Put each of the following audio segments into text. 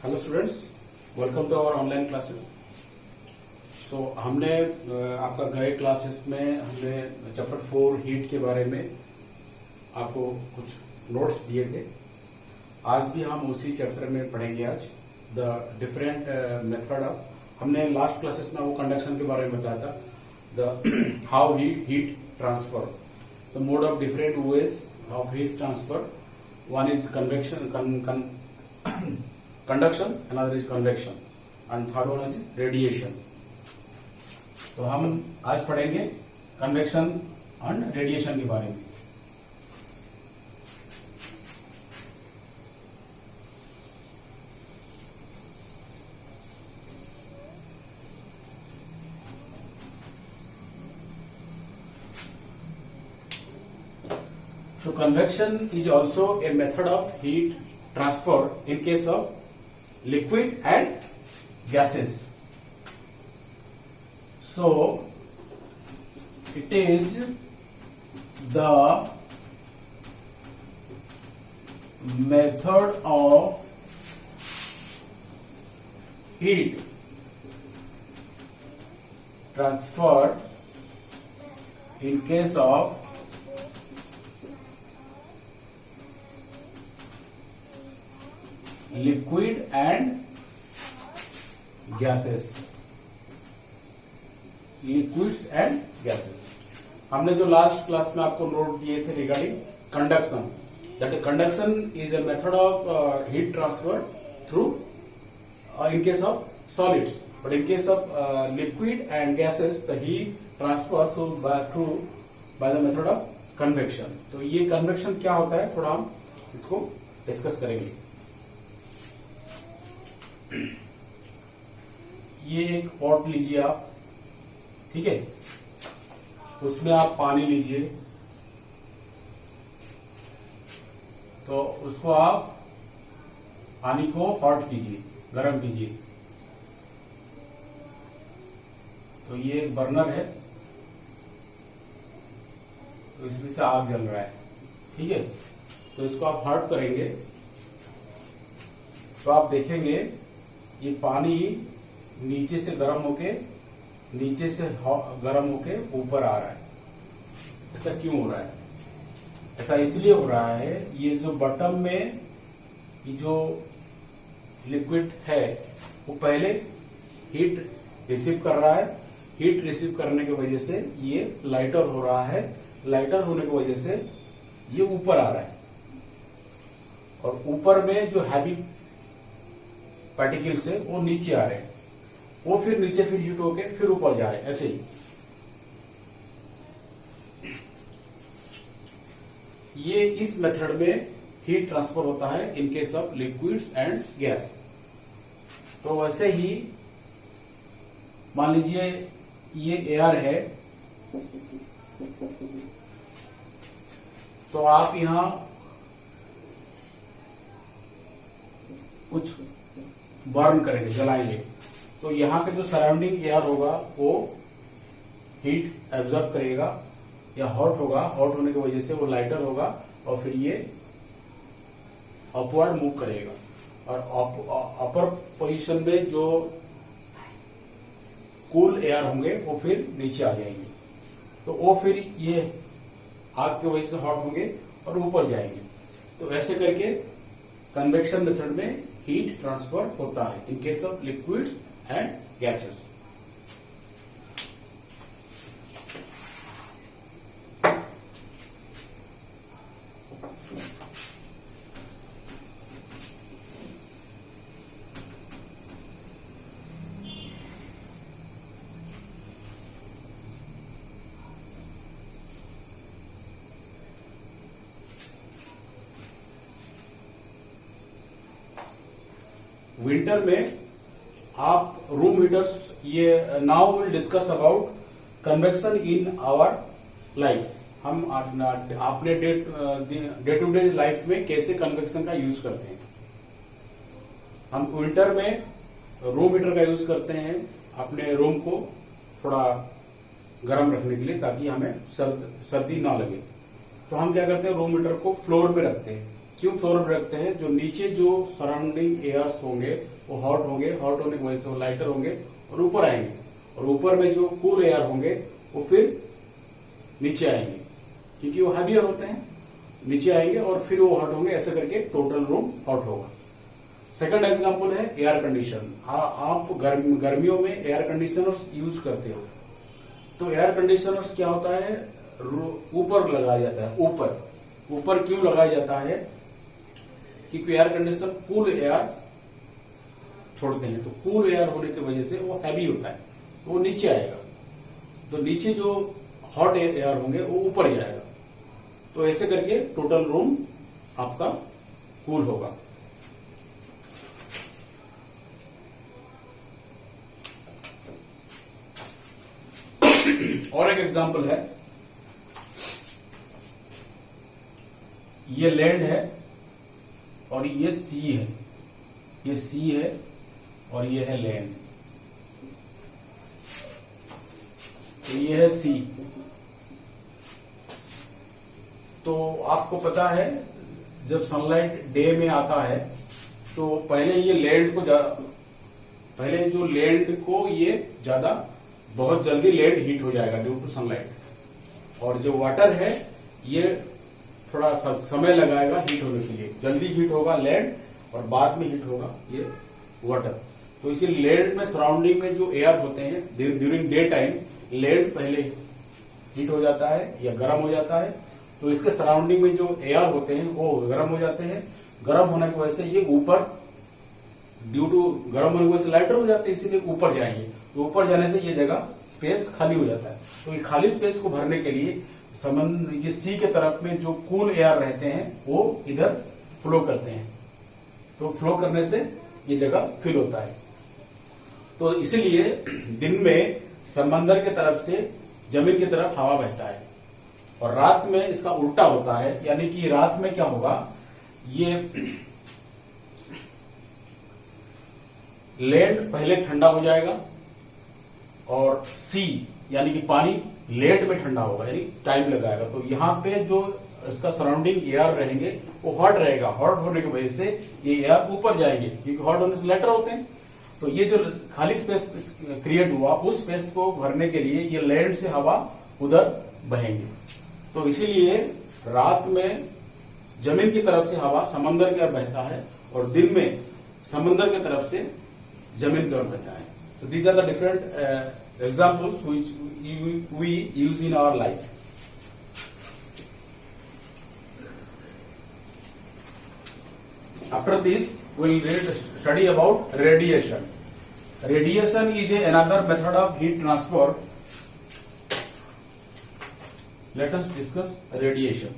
Hello students, welcome to our online classes. So हमने आपका गए क्लासेस में हमने चैप्टर 4 हीट के बारे में आपको कुछ नोट्स दिए थे। आज भी हम उसी चैप्टर में पढ़ेंगे। आज द डिफरेंट मेथड ऑफ, हमने लास्ट क्लासेस में वो कंडक्शन के बारे में बताया था, the how heat transfer, the mode of different ways of heat transfer. One is convection, conduction, another is convection, and third one is radiation. तो हम आज पढ़ेंगे कन्वेक्शन एंड रेडिएशन के बारे में। So convection is also a method of heat transfer in case of liquid and gases. So it is the method of heat transfer in case of liquid and gases. Liquids and gases, हमने जो last class में आपको note दिए थे regarding conduction, that conduction is a method of heat transfer through in case of solids, but in case of liquid and gases the heat transfer through by the method of convection. तो ये convection क्या होता है, थोड़ा हम इसको discuss करेंगे। ये एक पॉट लीजिए आप, ठीक है, उसमें आप पानी लीजिए, तो उसको आप पानी को हॉट कीजिए, गर्म कीजिए। तो ये एक बर्नर है, तो इसमें से आग जल रहा है, ठीक है। तो इसको आप हॉट करेंगे तो आप देखेंगे ये पानी नीचे से गर्म होके ऊपर आ रहा है। ऐसा क्यों हो रहा है? ऐसा इसलिए हो रहा है, ये जो बॉटम में ये जो लिक्विड है वो पहले हीट रिसीव कर रहा है। हीट रिसीव करने की वजह से ये लाइटर हो रहा है, लाइटर होने की वजह से ये ऊपर आ रहा है, और ऊपर में जो हैवी पार्टिकल्स है वो नीचे आ रहे हैं, वो फिर नीचे फिर हीट होके फिर ऊपर जा रहे हैं। ऐसे ही ये इस मेथड में हीट ट्रांसफर होता है in case of liquids and gas. तो वैसे ही मान लीजिए ये एयर है, तो आप यहां कुछ बर्न करेंगे, जलाएंगे, तो यहाँ के जो सराउंडिंग एयर होगा वो हीट एब्जॉर्ब करेगा या हॉट होगा। हॉट होने की वजह से वो लाइटर होगा और फिर ये अपवर्ड मूव करेगा, और अपर पोजीशन में जो कूल एयर होंगे वो फिर नीचे आ जाएंगे, तो वो फिर ये आग की वजह से हॉट होंगे और ऊपर जाएंगे। तो ऐसे करके कन्वेक्शन मेथड में हीट ट्रांसफर होता है in case of liquids and gases. Winter में आप रूम हीटर्स, ये now will discuss about convection in our lives. हम अपने डे टू डे लाइफ में कैसे कन्वेक्शन का यूज करते हैं। हम विंटर में रूम हीटर का यूज करते हैं अपने रूम को थोड़ा गर्म रखने के लिए, ताकि हमें सर्दी ना लगे। तो हम क्या करते हैं, रूम हीटर को फ्लोर पे रखते हैं, क्यों फ्लोर में रखते हैं? जो नीचे जो सराउंडिंग एयर्स होंगे वो हॉट होंगे, हॉट होने की वजह से वो लाइटर होंगे और ऊपर आएंगे, और ऊपर में जो कूल एयर होंगे वो फिर नीचे आएंगे, क्योंकि वो हैवियर होते हैं, नीचे आएंगे और फिर वो हॉट होंगे। ऐसे करके टोटल रूम हॉट होगा। सेकंड एग्जांपल है एयर कंडीशन। आप गर्मियों में एयर कंडीशनर्स यूज करते हो, तो एयर कंडीशनर्स क्या होता है, ऊपर लगाया जाता है। ऊपर क्यों लगाया जाता है? क्योंकि एयर कंडीशनर कूल एयर छोड़ते हैं, तो कूल एयर होने की वजह से वो हैवी होता है, तो वो नीचे आएगा। तो नीचे जो हॉट एयर होंगे वो ऊपर जाएगा, तो ऐसे करके टोटल रूम आपका कूल होगा। और एक एग्जांपल है, ये लैंड है और ये सी है, ये सी है और ये है लैंड, तो ये है सी। तो आपको पता है जब सनलाइट डे में आता है तो पहले ये लैंड को पहले जो लैंड को ये ज्यादा बहुत जल्दी लैंड हीट हो जाएगा ड्यू टू सनलाइट, और जो वाटर है ये थोड़ा सा समय लगाएगा हीट होने के लिए। जल्दी हीट होगा लैंड और बाद में हीट होगा ये वाटर। तो इसी लैंड में सराउंडिंग में जो एयर होते हैं ड्यूरिंग डे टाइम लैंड पहले हीट हो जाता है या गर्म हो जाता है, तो इसके सराउंडिंग में जो एयर होते हैं वो गर्म हो जाते हैं। गर्म होने की वजह से ये ऊपर ड्यू टू गर्म होने की वजह से लाइटर हो जाते हैं, इसीलिए ऊपर जाएंगे। तो ऊपर जाने से ये जगह स्पेस खाली हो जाता है। तो ये खाली स्पेस को भरने के लिए ये सी के तरफ में जो कूल एयर रहते हैं वो इधर फ्लो करते हैं, तो फ्लो करने से ये जगह फिल होता है। तो इसीलिए दिन में समंदर के तरफ से जमीन की तरफ हवा बहता है और रात में इसका उल्टा होता है। यानी कि रात में क्या होगा, ये लैंड पहले ठंडा हो जाएगा और सी यानी कि पानी लेट में ठंडा होगा, यानी टाइम लगाएगा। तो यहाँ पे जो इसका सराउंडिंग एयर रहेंगे वो हॉट रहेगा। हॉट होने की वजह से ये एयर ऊपर जाएंगे, क्योंकि हॉट होने से लेटर होते हैं। तो ये जो खाली स्पेस क्रिएट हुआ उस स्पेस को भरने के लिए ये लैंड से हवा उधर बहेंगे। तो इसीलिए रात में जमीन की तरफ से हवा समंदर की ओर बहता है और दिन में समंदर की तरफ से जमीन की ओर बहता है। So these are the different examples which we use in our life. After this, we will study about radiation. Radiation is another method of heat transfer. Let us discuss radiation.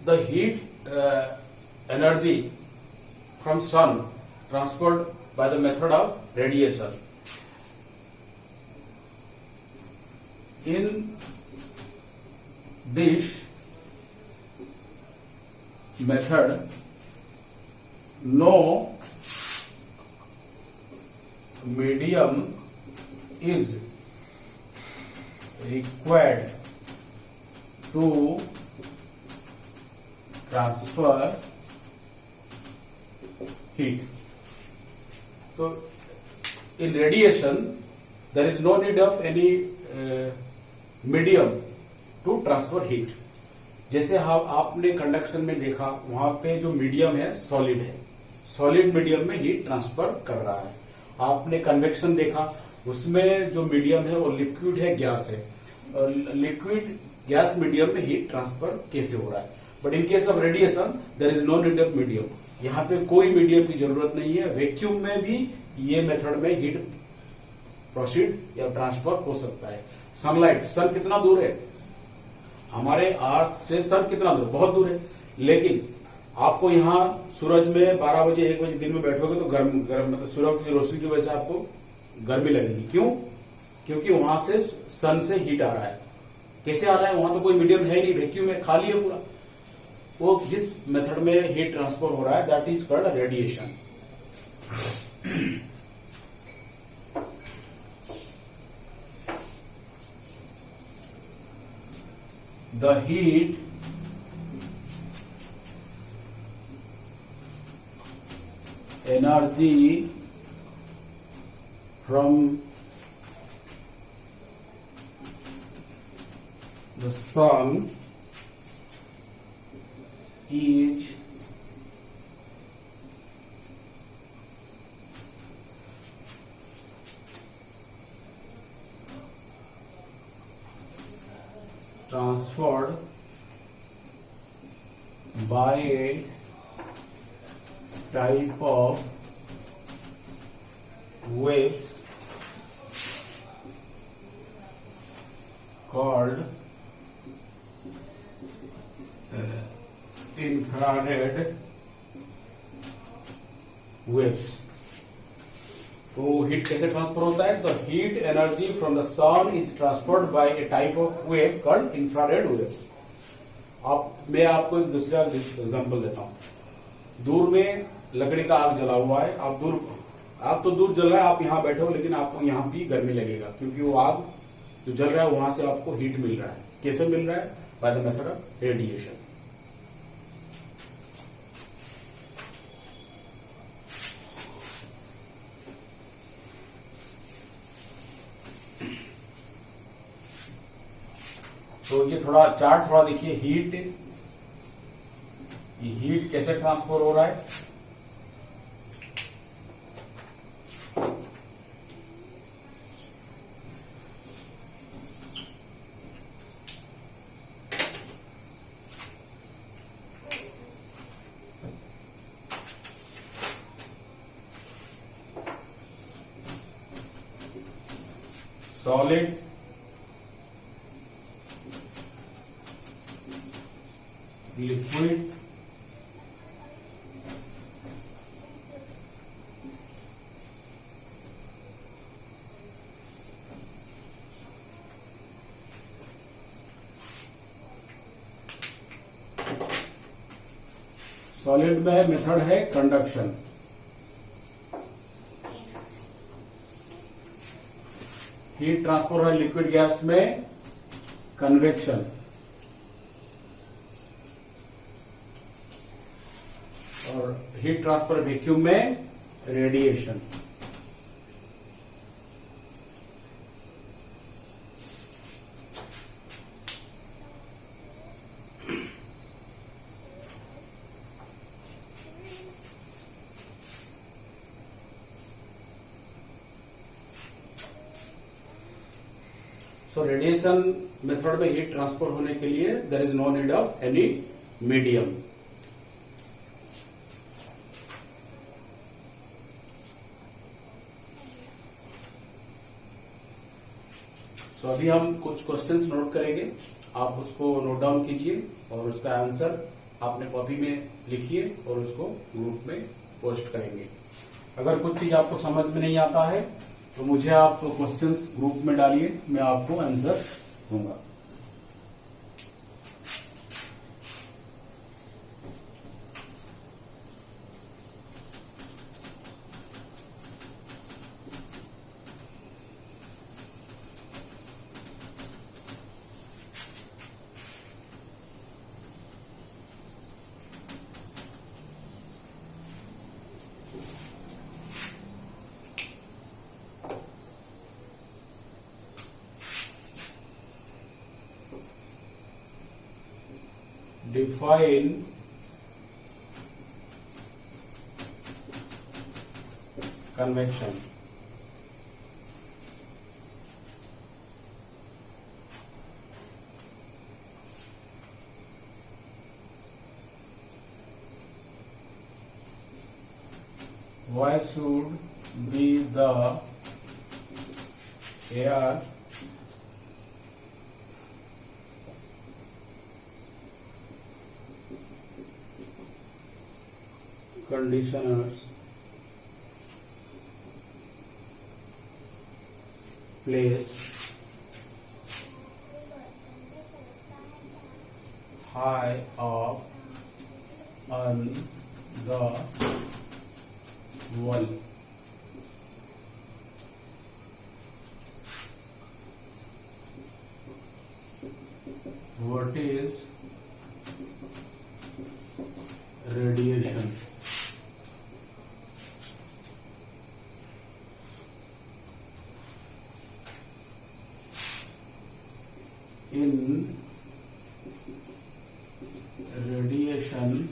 The heat energy from sun transferred by the method of radiation. In this method, no medium is required to transfer heat. So in radiation there is no need of any medium to transfer heat. जैसे हम आपने conduction में देखा वहां पे जो medium है solid है, सॉलिड मीडियम में हीट ट्रांसफर कर रहा है। आपने कन्वेक्शन देखा उसमें जो मीडियम है वो लिक्विड है, गैस है, और लिक्विड गैस मीडियम में हीट ट्रांसफर कैसे हो रहा है। But in case of radiation there is no need of medium, यहाँ पे कोई मीडियम की जरूरत नहीं है। वैक्यूम में भी ये मेथड में हीट प्रोसीड या ट्रांसफर हो सकता है। सनलाइट, सन कितना दूर है हमारे अर्थ से, सन कितना दूर, बहुत दूर है, लेकिन आपको यहाँ सूरज में 12 बजे 1 बजे दिन में बैठोगे तो गर्म गर्म मतलब सूरज की रोशनी की वजह से आपको गर्मी लगेगी। क्यों? क्योंकि वहां से सन से हीट आ रहा है। कैसे आ रहा है? वहां तो कोई मीडियम है नहीं, वैक्यूम है, खाली है पूरा। वो जिस मेथड में हीट ट्रांसफर हो रहा है that is called radiation. The heat energy from the sun is transferred by a type of waves called infrared waves। तो हीट कैसे ट्रांसफर होता है? तो heat energy from the sun is transferred by a type of wave called infrared waves. मैं आपको एक दूसरा example देता हूं। दूर में लकड़ी का आग जला हुआ है, आग तो दूर जल रहा है, आप यहां बैठे हो, लेकिन आपको यहां भी गर्मी लगेगा क्योंकि वो आग जो जल रहा है वहां से आपको हीट मिल रहा है। कैसे मिल रहा है? By the method of radiation. तो ये थोड़ा चार्ट थोड़ा देखिए, हीट कैसे ट्रांसफर हो रहा है। सॉलिड, लिक्विड, सॉलिड में मेथड है कंडक्शन, हीट ट्रांसफर है लिक्विड गैस में कन्वेक्शन, और हीट ट्रांसफर वैक्यूम में रेडिएशन। सो रेडिएशन मेथड में हीट ट्रांसफर होने के लिए there is no need of any medium. तो अभी हम कुछ क्वेश्चंस नोट करेंगे, आप उसको नोट डाउन कीजिए और उसका आंसर आपने कॉपी में लिखिए और उसको ग्रुप में पोस्ट करेंगे। अगर कुछ चीज आपको समझ में नहीं आता है तो मुझे आप क्वेश्चंस ग्रुप में डालिए, मैं आपको आंसर दूंगा। Define convection। Why should be the air conditioners place high up on the wall. What is radiation? In radiation,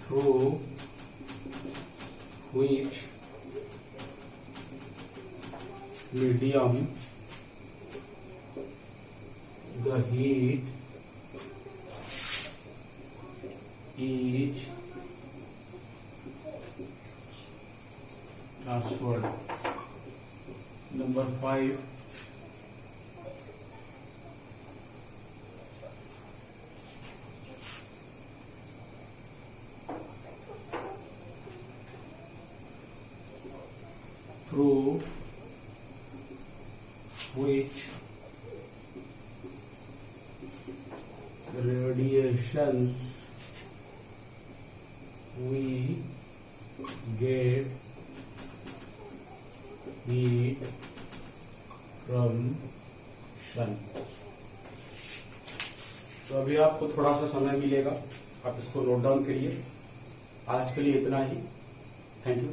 through which medium the heat is transferred. Number 5, through which radiations we get heat from sun. तो अभी आपको थोड़ा सा समय मिलेगा, आप इसको note down करिए। आज के लिए इतना ही। Thank you.